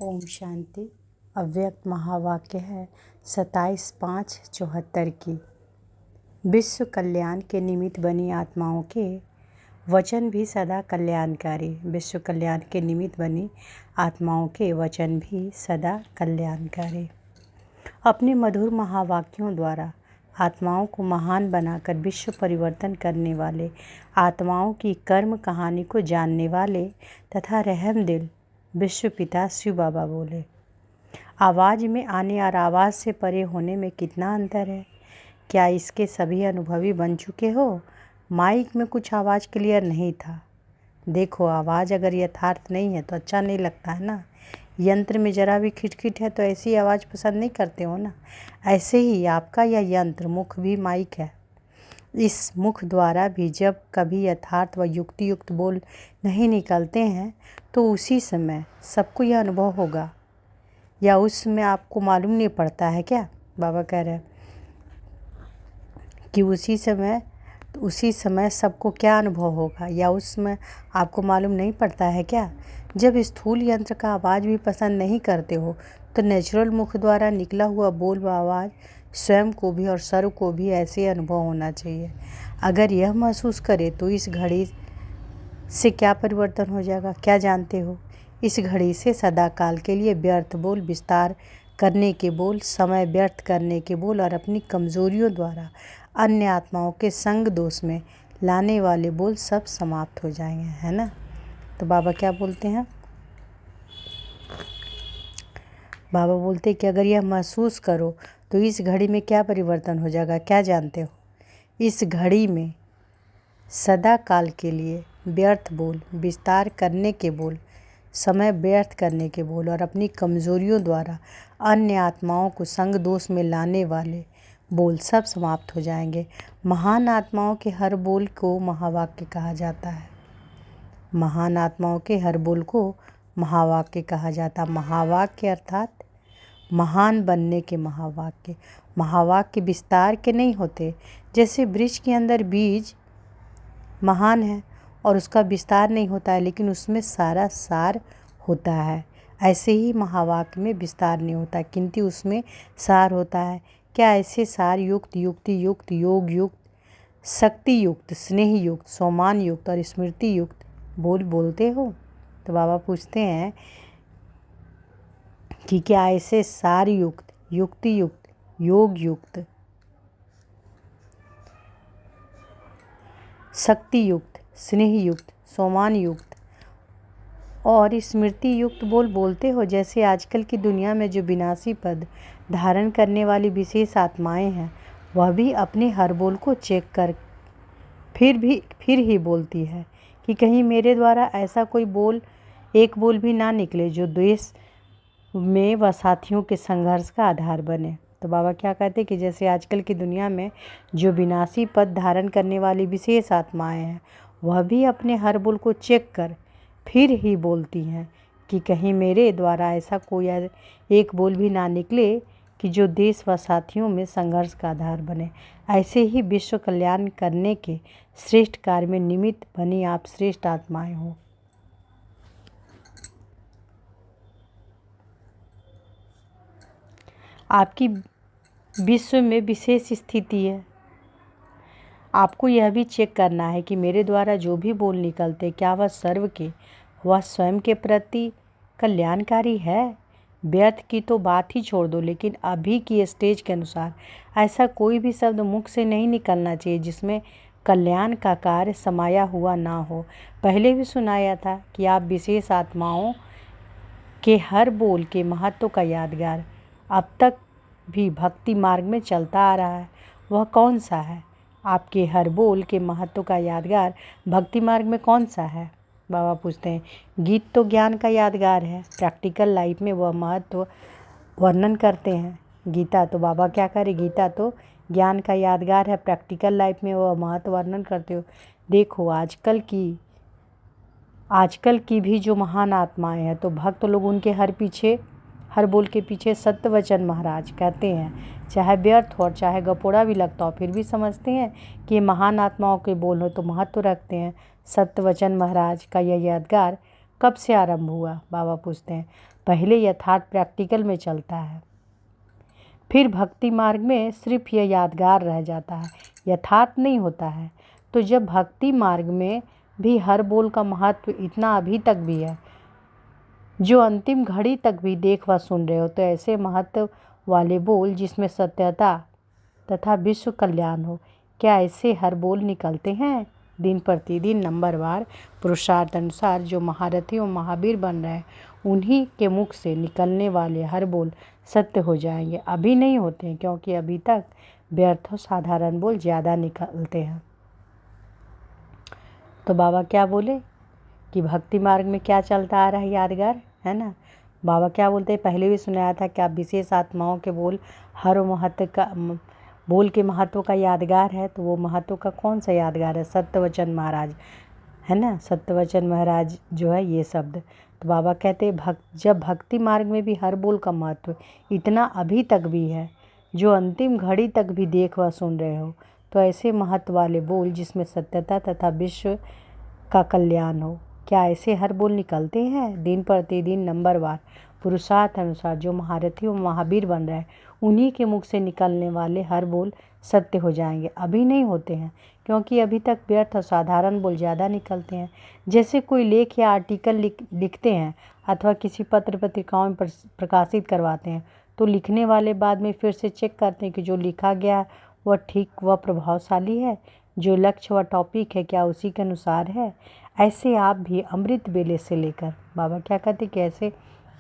ओम शांति। अव्यक्त महावाक्य है 27/5/74 की। विश्व कल्याण के निमित्त बनी आत्माओं के वचन भी सदा कल्याणकारी। विश्व कल्याण के निमित्त बनी आत्माओं के वचन भी सदा कल्याणकारी। अपने मधुर महावाक्यों द्वारा आत्माओं को महान बनाकर विश्व परिवर्तन करने वाले, आत्माओं की कर्म कहानी को जानने वाले तथा रहमदिल विश्व पिता शिव बाबा बोले, आवाज़ में आने और आवाज़ से परे होने में कितना अंतर है। क्या इसके सभी अनुभवी बन चुके हो? माइक में कुछ आवाज़ क्लियर नहीं था। देखो, आवाज़ अगर यथार्थ नहीं है तो अच्छा नहीं लगता है ना। यंत्र में ज़रा भी खिटखिट है तो ऐसी आवाज़ पसंद नहीं करते हो ना। ऐसे ही आपका यह यंत्र मुख भी माइक है। इस मुख द्वारा भी जब कभी यथार्थ व युक्ति युक्त बोल नहीं निकलते हैं तो उसी समय सबको यह अनुभव होगा, या उस समय आपको मालूम नहीं पड़ता है क्या? बाबा कह रहे हैं कि उसी समय सबको क्या अनुभव होगा, या उस समय आपको मालूम नहीं पड़ता है क्या? जब स्थूल यंत्र का आवाज़ भी पसंद नहीं करते हो तो नेचुरल मुख द्वारा निकला हुआ बोल व आवाज़ स्वयं को भी और सर्व को भी ऐसे अनुभव होना चाहिए। अगर यह महसूस करे तो इस घड़ी से क्या परिवर्तन हो जाएगा, क्या जानते हो? इस घड़ी से सदा काल के लिए व्यर्थ बोल, विस्तार करने के बोल, समय व्यर्थ करने के बोल और अपनी कमजोरियों द्वारा अन्य आत्माओं के संग दोष में लाने वाले बोल सब समाप्त हो जाएंगे, है ना। तो बाबा क्या बोलते हैं? बाबा बोलते कि अगर यह महसूस करो तो इस घड़ी में क्या परिवर्तन हो जाएगा, क्या जानते हो? इस घड़ी में सदा काल के लिए व्यर्थ बोल, विस्तार करने के बोल, समय व्यर्थ करने के बोल और अपनी कमजोरियों द्वारा अन्य आत्माओं को संग दोष में लाने वाले बोल सब समाप्त हो जाएंगे। महान आत्माओं के हर बोल को महावाक्य कहा जाता है। महान आत्माओं के हर बोल को महावाक्य कहा जाता है। महावाक्य अर्थात महान बनने के महावाक्य। महावाक्य विस्तार के नहीं होते। जैसे वृक्ष के अंदर बीज महान है और उसका विस्तार नहीं होता है, लेकिन उसमें सारा सार होता है। ऐसे ही महावाक्य में विस्तार नहीं होता किंतु उसमें सार होता है। क्या ऐसे सार युक्त, युक्ति युक्त, योग युक्त, शक्ति युक्त, स्नेह युक्त, सम्मान युक्त और स्मृति युक्त बोल बोलते हो? तो बाबा पूछते हैं कि क्या ऐसे सार युक्त, युक्ति युक्त, योग युक्त, शक्ति युक्त, स्नेह युक्त, सम्मान युक्त और स्मृति युक्त बोल बोलते हो? जैसे आजकल की दुनिया में जो विनाशी पद धारण करने वाली विशेष आत्माएं हैं, वह भी अपने हर बोल को चेक कर फिर ही बोलती है कि कहीं मेरे द्वारा ऐसा कोई बोल, एक बोल भी ना निकले जो द्वेष में व साथियों के संघर्ष का आधार बने। तो बाबा क्या कहते कि जैसे आजकल की दुनिया में जो विनाशी पद धारण करने वाली विशेष आत्माएं हैं, वह भी अपने हर बोल को चेक कर फिर ही बोलती हैं कि कहीं मेरे द्वारा ऐसा कोई एक बोल भी ना निकले कि जो देश व साथियों में संघर्ष का आधार बने। ऐसे ही विश्व कल्याण करने के श्रेष्ठ कार्य में निमित्त बनी आप श्रेष्ठ आत्माएं हो। आपकी विश्व में विशेष स्थिति है। आपको यह भी चेक करना है कि मेरे द्वारा जो भी बोल निकलते, क्या वह सर्व के, वह स्वयं के प्रति कल्याणकारी है। व्यर्थ की तो बात ही छोड़ दो, लेकिन अभी की स्टेज के अनुसार ऐसा कोई भी शब्द मुख से नहीं निकलना चाहिए जिसमें कल्याण का कार्य समाया हुआ ना हो। पहले भी सुनाया था कि आप विशेष आत्माओं के हर बोल के महत्व का यादगार अब तक भी भक्ति मार्ग में चलता आ रहा है, वह कौन सा है? आपके हर बोल के महत्व का यादगार भक्ति मार्ग में कौन सा है? बाबा पूछते हैं। गीत तो ज्ञान का यादगार है, प्रैक्टिकल लाइफ में वह महत्व वर्णन करते हैं। गीता तो बाबा क्या करे, गीता तो ज्ञान का यादगार है, प्रैक्टिकल लाइफ में वह महत्व वर्णन करते हो। देखो, आजकल की भी जो महान आत्माएं हैं तो भक्त लोग उनके हर बोल के पीछे सत्यवचन महाराज कहते हैं, चाहे व्यर्थ हो और चाहे गपोड़ा भी लगता हो, फिर भी समझते हैं कि ये महान आत्माओं के बोल हो तो महत्व रखते हैं। सत्यवचन महाराज का यह यादगार कब से आरंभ हुआ? बाबा पूछते हैं। पहले यथार्थ प्रैक्टिकल में चलता है, फिर भक्ति मार्ग में सिर्फ यह यादगार रह जाता है, यथार्थ नहीं होता है। तो जब भक्ति मार्ग में भी हर बोल का महत्व इतना अभी तक भी है, जो अंतिम घड़ी तक भी देख व सुन रहे हो, तो ऐसे महत्व वाले बोल जिसमें सत्यता तथा विश्व कल्याण हो, क्या ऐसे हर बोल निकलते हैं? दिन प्रतिदिन नंबरवार पुरुषार्थ अनुसार जो महारथी और महावीर बन रहे हैं, उन्हीं के मुख से निकलने वाले हर बोल सत्य हो जाएंगे। अभी नहीं होते हैं, क्योंकि अभी तक व्यर्थ और साधारण बोल ज़्यादा निकलते हैं। तो बाबा क्या बोले कि भक्ति मार्ग में क्या चलता आ रहा है, यादगार है ना। बाबा क्या बोलते हैं, पहले भी सुनाया था कि आप विशेष आत्माओं के बोल हर महत्व का बोल के महत्व का यादगार है। तो वो महत्व का कौन सा यादगार है? सत्यवचन महाराज, है ना। सत्यवचन महाराज जो है ये शब्द। तो बाबा कहते हैं जब भक्ति मार्ग में भी हर बोल का महत्व इतना अभी तक भी है, जो अंतिम घड़ी तक भी देख व सुन रहे हो, तो ऐसे महत्व वाले बोल जिसमें सत्यता तथा विश्व का कल्याण हो, क्या ऐसे हर बोल निकलते हैं? दिन प्रतिदिन नंबरवार पुरुषार्थ अनुसार जो महारथी और महावीर बन रहे हैं, उन्हीं के मुख से निकलने वाले हर बोल सत्य हो जाएंगे। अभी नहीं होते हैं, क्योंकि अभी तक व्यर्थ और साधारण बोल ज़्यादा निकलते हैं। जैसे कोई लेख या आर्टिकल लिखते हैं अथवा किसी पत्र पत्रिकाओं में प्रकाशित करवाते हैं, तो लिखने वाले बाद में फिर से चेक करते हैं कि जो लिखा गया वह ठीक व प्रभावशाली है, जो लक्ष्य व टॉपिक है क्या उसी के अनुसार है। ऐसे आप भी अमृत बेले से लेकर, बाबा क्या कहते कि ऐसे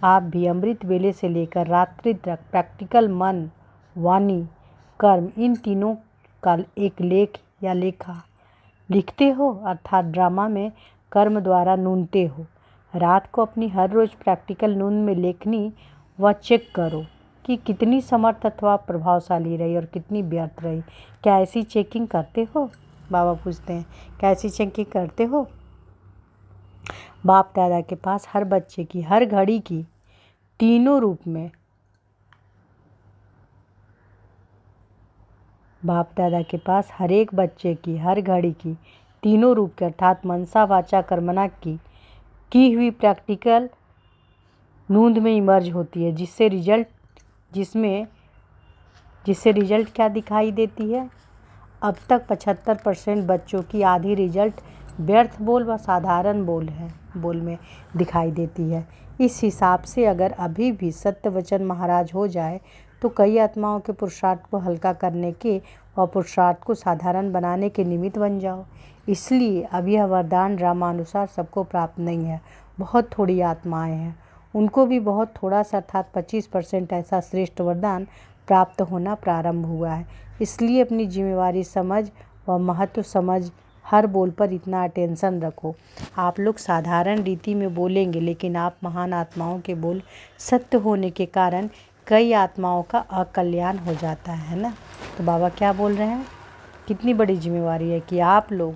आप भी अमृत बेले से लेकर रात्रि तक प्रैक्टिकल मन, वाणी, कर्म, इन तीनों का एक लेख या लेखा लिखते हो, अर्थात ड्रामा में कर्म द्वारा नूनते हो। रात को अपनी हर रोज़ प्रैक्टिकल नून में लेखनी व चेक करो कि कितनी समर्थ अथवा प्रभावशाली रही और कितनी व्यर्थ रही। क्या ऐसी चेकिंग करते हो? बाबा पूछते हैं, क्या ऐसी चेकिंग करते हो? बाप दादा के पास हर बच्चे की हर घड़ी की तीनों रूप में, बाप दादा के पास हर एक बच्चे की हर घड़ी की तीनों रूप के अर्थात मनसा वाचा कर्मणा की हुई प्रैक्टिकल नूंद में इमर्ज होती है, जिससे रिजल्ट क्या दिखाई देती है? अब तक 75% बच्चों की आधी रिजल्ट व्यर्थ बोल व साधारण बोल में दिखाई देती है। इस हिसाब से अगर अभी भी सत्यवचन महाराज हो जाए, तो कई आत्माओं के पुरुषार्थ को हल्का करने के व पुरुषार्थ को साधारण बनाने के निमित्त बन जाओ। इसलिए अब यह वरदान रामानुसार सबको प्राप्त नहीं है। बहुत थोड़ी आत्माएं हैं, उनको भी बहुत थोड़ा सा अर्थात 25% ऐसा श्रेष्ठ वरदान प्राप्त होना प्रारंभ हुआ है। इसलिए अपनी जिम्मेवारी समझ व महत्व समझ हर बोल पर इतना अटेंशन रखो। आप लोग साधारण रीति में बोलेंगे, लेकिन आप महान आत्माओं के बोल सत्य होने के कारण कई आत्माओं का अकल्याण हो जाता है ना। तो बाबा क्या बोल रहे हैं, कितनी बड़ी जिम्मेवारी है कि आप लोग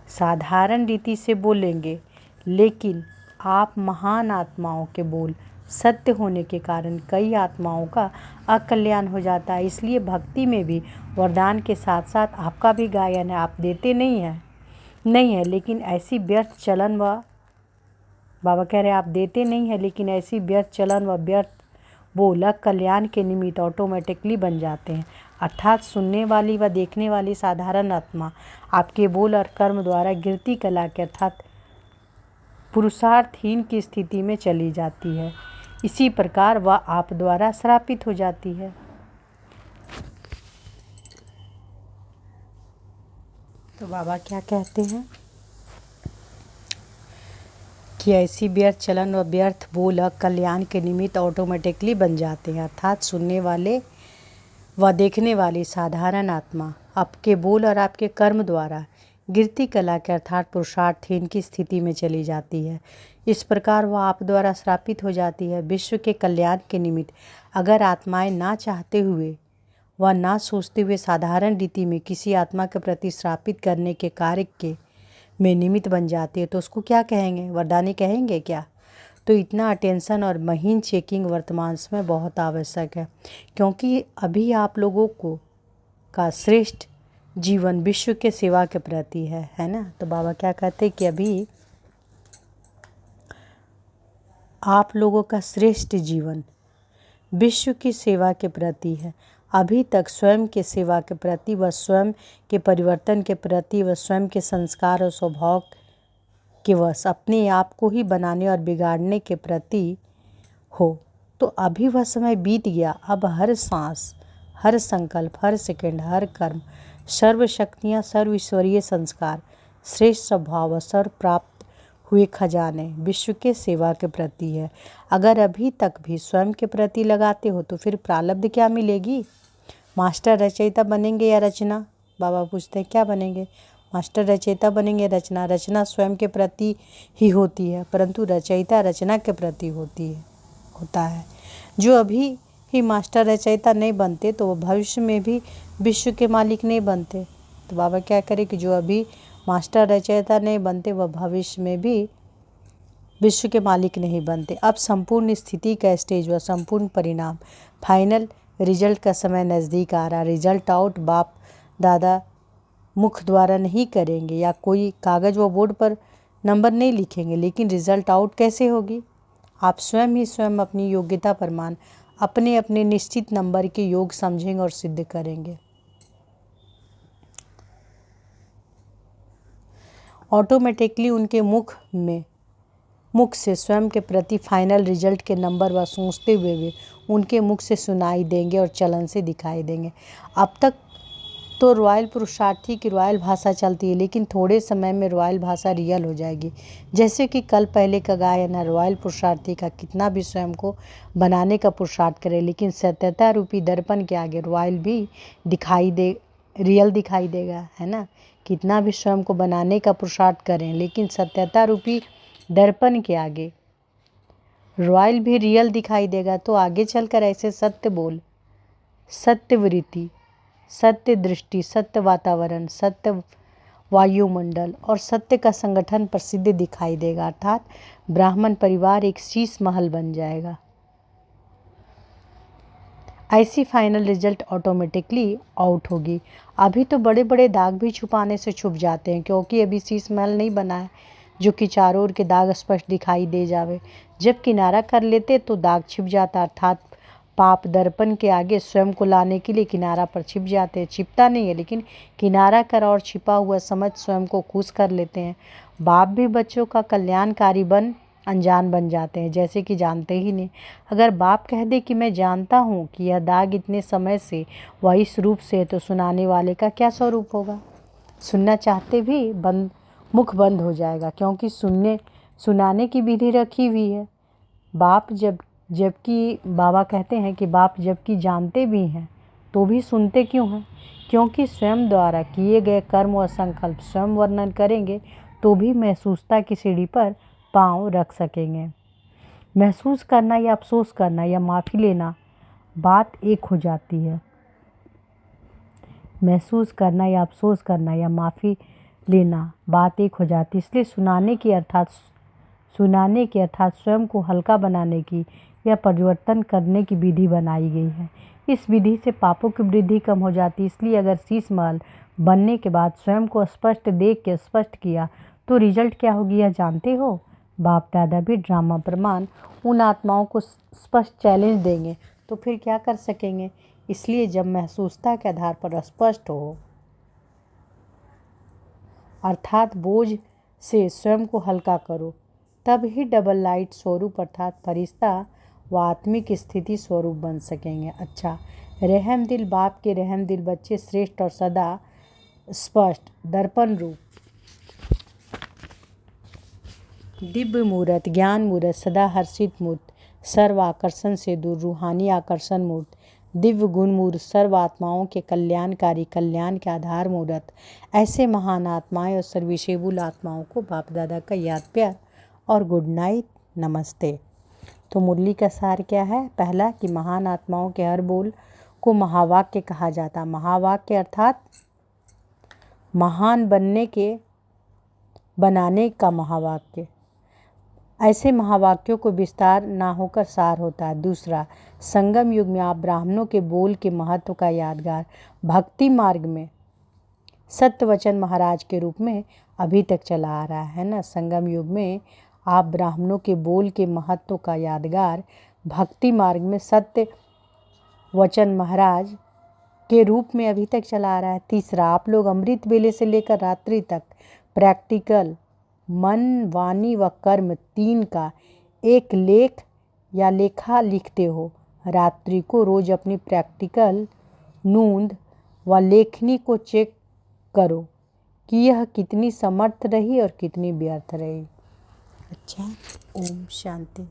साधारण रीति से बोलेंगे, लेकिन आप महान आत्माओं के बोल सत्य होने के कारण कई आत्माओं का अकल्याण हो जाता है। इसलिए भक्ति में भी वरदान के साथ साथ आपका भी गायन है। आप देते नहीं है, लेकिन ऐसी व्यर्थ चलन व बाबा कह रहे हैं आप देते नहीं है, लेकिन ऐसी व्यर्थ चलन व व्यर्थ बोल कल्याण के निमित्त ऑटोमेटिकली बन जाते हैं। अर्थात सुनने वाली व देखने वाली साधारण आत्मा आपके बोल और कर्म द्वारा गिरती कला के अर्थात पुरुषार्थहीन की स्थिति में चली जाती है। इसी प्रकार वह आप द्वारा श्रापित हो जाती है। तो बाबा क्या कहते हैं कि ऐसी व्यर्थ चलन व व्यर्थ बोल कल्याण के निमित्त ऑटोमेटिकली बन जाते हैं। अर्थात सुनने वाले व देखने वाली साधारण आत्मा आपके बोल और आपके कर्म द्वारा गिरती कला के अर्थात पुरुषार्थहीन की स्थिति में चली जाती है। इस प्रकार वह आप द्वारा श्रापित हो जाती है। विश्व के कल्याण के निमित्त अगर आत्माएं ना चाहते हुए व ना सोचते हुए साधारण रीति में किसी आत्मा के प्रति श्रापित करने के कार्य के में निमित्त बन जाती है, तो उसको क्या कहेंगे? वरदानी कहेंगे क्या? तो इतना अटेंशन और महीन चेकिंग वर्तमान समय बहुत आवश्यक है, क्योंकि अभी आप लोगों को का श्रेष्ठ जीवन विश्व के सेवा के प्रति है ना। तो बाबा क्या कहते हैं कि अभी आप लोगों का श्रेष्ठ जीवन विश्व की सेवा के प्रति है। अभी तक स्वयं के सेवा के प्रति व स्वयं के परिवर्तन के प्रति व स्वयं के संस्कार और स्वभाव के वश अपने आप को ही बनाने और बिगाड़ने के प्रति हो, तो अभी वह समय बीत गया। अब हर सांस, हर संकल्प, हर सेकंड, हर कर्म, सर्व शक्तियाँ, सर्व ईश्वरीय संस्कार, श्रेष्ठ स्वभाव और सर्व प्राप्त हुए खजाने विश्व के सेवा के प्रति है। अगर अभी तक भी स्वयं के प्रति लगाते हो तो फिर प्रारब्ध क्या मिलेगी? मास्टर रचयिता बनेंगे या रचना? बाबा पूछते हैं क्या बनेंगे? मास्टर रचयिता बनेंगे। रचना, रचना स्वयं के प्रति ही होती है, परंतु रचयिता रचना के प्रति होता है। जो अभी ही मास्टर रचयिता नहीं बनते तो वो भविष्य में भी विश्व के मालिक नहीं बनते। तो बाबा क्या करें कि जो अभी मास्टर रचयिता नहीं बनते वह भविष्य में भी विश्व के मालिक नहीं बनते। अब संपूर्ण स्थिति का स्टेज व संपूर्ण परिणाम, फाइनल रिजल्ट का समय नज़दीक आ रहा। रिजल्ट आउट बाप दादा मुख द्वारा नहीं करेंगे या कोई कागज़ व बोर्ड पर नंबर नहीं लिखेंगे, लेकिन रिजल्ट आउट कैसे होगी? आप स्वयं ही स्वयं अपनी योग्यता प्रमाण अपने अपने निश्चित नंबर के योग समझेंगे और सिद्ध करेंगे। ऑटोमेटिकली उनके मुख से स्वयं के प्रति फाइनल रिजल्ट के नंबर व सोचते हुए भी उनके मुख से सुनाई देंगे और चलन से दिखाई देंगे। अब तक तो रॉयल पुरुषार्थी की रॉयल भाषा चलती है, लेकिन थोड़े समय में रॉयल भाषा रियल हो जाएगी। जैसे कि कल पहले का गायन है, रॉयल पुरुषार्थी का कितना भी स्वयं को बनाने का पुरुषार्थ करे, लेकिन सत्यता रूपी दर्पण के आगे रॉयल भी रियल दिखाई देगा, है ना। कितना भी स्वयं को बनाने का पुरुषार्थ करें, लेकिन सत्यता रूपी दर्पण के आगे रॉयल भी रियल दिखाई देगा। तो आगे चलकर ऐसे सत्य बोल, सत्य वृत्ति, सत्य दृष्टि, सत्य वातावरण, सत्य वायुमंडल और सत्य का संगठन प्रसिद्ध दिखाई देगा, अर्थात ब्राह्मण परिवार एक शीश महल बन जाएगा। ऐसी फाइनल रिजल्ट ऑटोमेटिकली आउट होगी। अभी तो बड़े बड़े दाग भी छुपाने से छुप जाते हैं, क्योंकि अभी शीश महल नहीं बना है जो कि चारों ओर के दाग स्पष्ट दिखाई दे जावे। जब किनारा कर लेते तो दाग छिप जाता, अर्थात पाप दर्पण के आगे स्वयं को लाने के लिए किनारा पर छिप जाते हैं। छिपता नहीं है, लेकिन किनारा कर और छिपा हुआ समझ स्वयं को खुश कर लेते हैं। बाप भी बच्चों का कल्याणकारी बन अनजान बन जाते हैं, जैसे कि जानते ही नहीं। अगर बाप कह दे कि मैं जानता हूँ कि यह दाग इतने समय से व इस रूप से है, तो सुनाने वाले का क्या स्वरूप होगा? सुनना चाहते भी मुख बंद हो जाएगा, क्योंकि सुनाने की विधि रखी हुई है। जबकि बाबा कहते हैं कि बाप जबकि जानते भी हैं तो भी सुनते क्यों हैं? क्योंकि स्वयं द्वारा किए गए कर्म और संकल्प स्वयं वर्णन करेंगे तो भी महसूसता की सीढ़ी पर पांव रख सकेंगे। महसूस करना या अफसोस करना या माफ़ी लेना बात एक हो जाती है। महसूस करना या अफसोस करना या माफ़ी लेना बात एक हो जाती है। इसलिए सुनाने की अर्थात स्वयं को हल्का बनाने की या परिवर्तन करने की विधि बनाई गई है। इस विधि से पापों की वृद्धि कम हो जाती है। इसलिए अगर शीश महल बनने के बाद स्वयं को स्पष्ट देख के स्पष्ट किया तो रिजल्ट क्या होगी यह जानते हो? बाप दादा भी ड्रामा प्रमाण उन आत्माओं को स्पष्ट चैलेंज देंगे, तो फिर क्या कर सकेंगे? इसलिए जब महसूसता के आधार पर स्पष्ट हो, अर्थात बोझ से स्वयं को हल्का करो, तब ही डबल लाइट स्वरूप अर्थात फरिश्ता व आत्मिक स्थिति स्वरूप बन सकेंगे। अच्छा, रहम दिल बाप के रहम दिल बच्चे श्रेष्ठ और सदा स्पष्ट दर्पण रूप दिव्य मूर्त, ज्ञान मूर्त, सदा हर्षित मूर्त, सर्व आकर्षण से दूर रूहानी आकर्षण मूर्त, दिव्य गुण मूर्त, सर्व आत्माओं के कल्याणकारी कल्याण के आधार मूर्त, ऐसे महान आत्माएं और सर्विसेबुल आत्माओं को बाप दादा का याद प्यार और गुड नाइट, नमस्ते। तो मुरली का सार क्या है? पहला कि महान आत्माओं के हर बोल को महावाक्य कहा जाता। महावाक्य अर्थात महान बनाने का महावाक्य। ऐसे महावाक्यों को विस्तार ना होकर सार होता है। दूसरा, संगम युग में आप ब्राह्मणों के बोल के महत्व का यादगार भक्ति मार्ग में सत्यवचन महाराज के रूप में अभी तक चला आ रहा है ना। संगम युग में आप ब्राह्मणों के बोल के महत्व का यादगार भक्ति मार्ग में सत्य वचन महाराज के रूप में अभी तक चला आ रहा है। तीसरा, आप लोग अमृत वेले से लेकर रात्रि तक प्रैक्टिकल मन वाणी व कर्म 3 का एक लेख या लेखा लिखते हो। रात्रि को रोज अपनी प्रैक्टिकल नूंद व लेखनी को चेक करो कि यह कितनी समर्थ रही और कितनी व्यर्थ रही। अच्छा, ओम शांति।